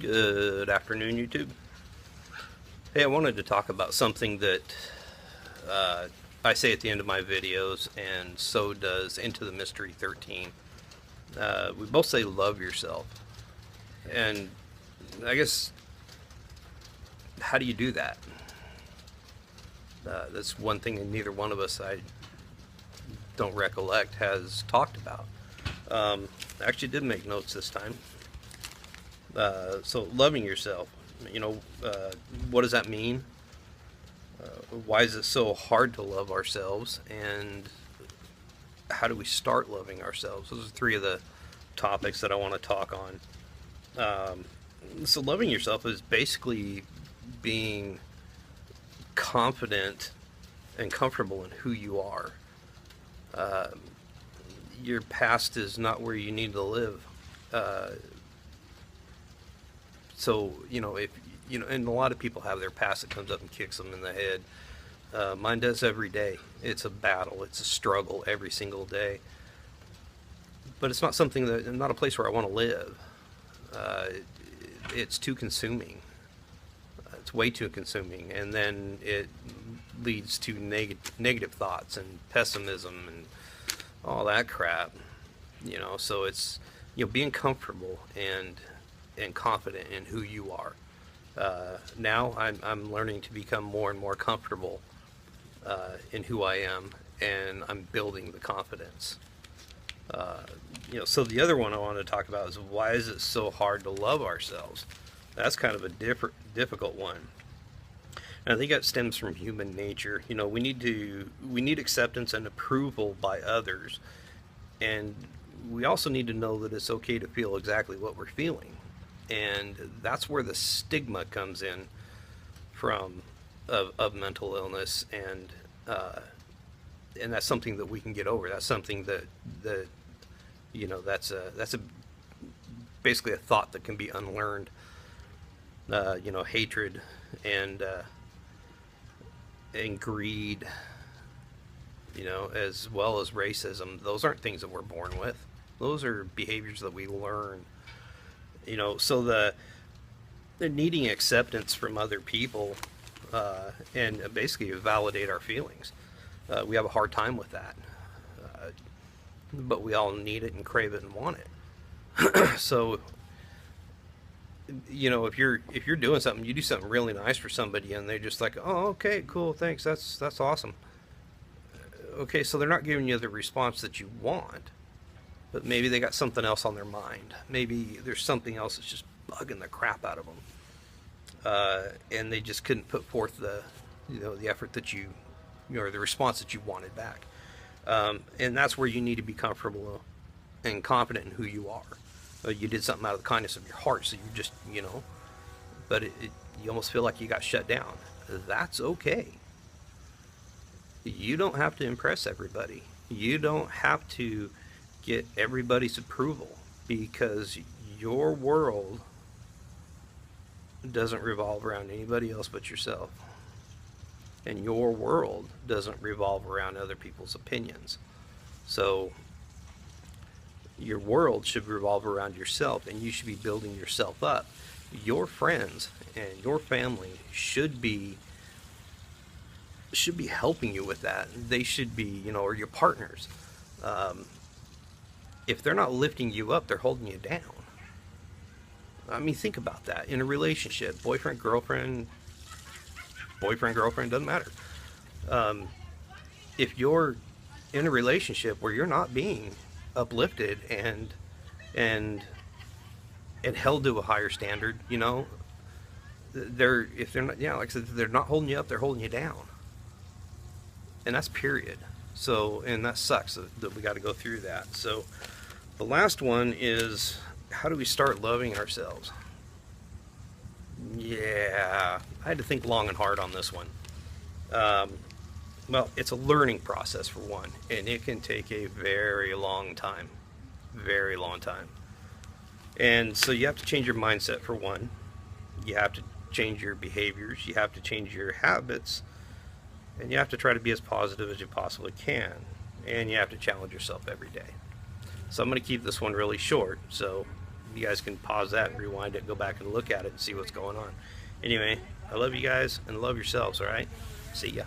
Good afternoon, YouTube. Hey, I wanted to talk about something that uh, I say at the end of my videos, and so does Into the Mystery 13. We both say love yourself. And I guess, how do you do that? That's one thing that neither one of us, I don't recollect, has talked about. I actually did make notes this time. So loving yourself, what does that mean? Why is it so hard to love ourselves? And how do we start loving ourselves? Those are three of the topics that I want to talk on. So loving yourself is basically being confident and comfortable in who you are. Your past is not where you need to live. So, if and a lot of people have their past that comes up and kicks them in the head. Mine does every day. It's a battle. It's a struggle every single day. But it's not not a place where I want to live. It's too consuming. It's way too consuming, and then it leads to negative thoughts and pessimism and all that crap. So it's being comfortable and confident in who you are. Now I'm learning to become more and more comfortable in who I am, and I'm building the confidence. So the other one I want to talk about is, why is it so hard to love ourselves? That's kind of a difficult one. And I think that stems from human nature. We need acceptance and approval by others, and we also need to know that it's okay to feel exactly what we're feeling. And that's where the stigma comes in from of mental illness, and that's something that we can get over. That's something that that's a basically a thought that can be unlearned. Hatred and greed, as well as racism. Those aren't things that we're born with. Those are behaviors that we learn. So the needing acceptance from other people and basically validate our feelings. We have a hard time with that, but we all need it and crave it and want it. So, if you're doing something, you do something really nice for somebody, and they're just like, "Oh, okay, cool, thanks, that's awesome." Okay, so they're not giving you the response that you want. But maybe they got something else on their mind. Maybe there's something else that's just bugging the crap out of them, and they just couldn't put forth the effort that or the response that you wanted back. And that's where you need to be comfortable and confident in who you are. You did something out of the kindness of your heart, so you just but you almost feel like you got shut down. That's okay. You don't have to impress everybody. You don't have to get everybody's approval, because your world doesn't revolve around anybody else but yourself, and your world doesn't revolve around other people's opinions. So your world should revolve around yourself, and you should be building yourself up. Your friends and your family should be helping you with that. They should be, or your partners. If they're not lifting you up, they're holding you down. I mean, think about that. In a relationship, boyfriend, girlfriend, doesn't matter. If you're in a relationship where you're not being uplifted and held to a higher standard, if they're not, like I said, they're not holding you up, they're holding you down. And that's period. So, and that sucks that we got to go through that. So the last one is, how do we start loving ourselves? Yeah, I had to think long and hard on this one. Well, it's a learning process, for one, and it can take a very long time. Very long time. And so you have to change your mindset, for one. You have to change your behaviors. You have to change your habits. And you have to try to be as positive as you possibly can. And you have to challenge yourself every day. So I'm going to keep this one really short. So you guys can pause that, rewind it, go back and look at it and see what's going on. Anyway, I love you guys and love yourselves, all right? See ya.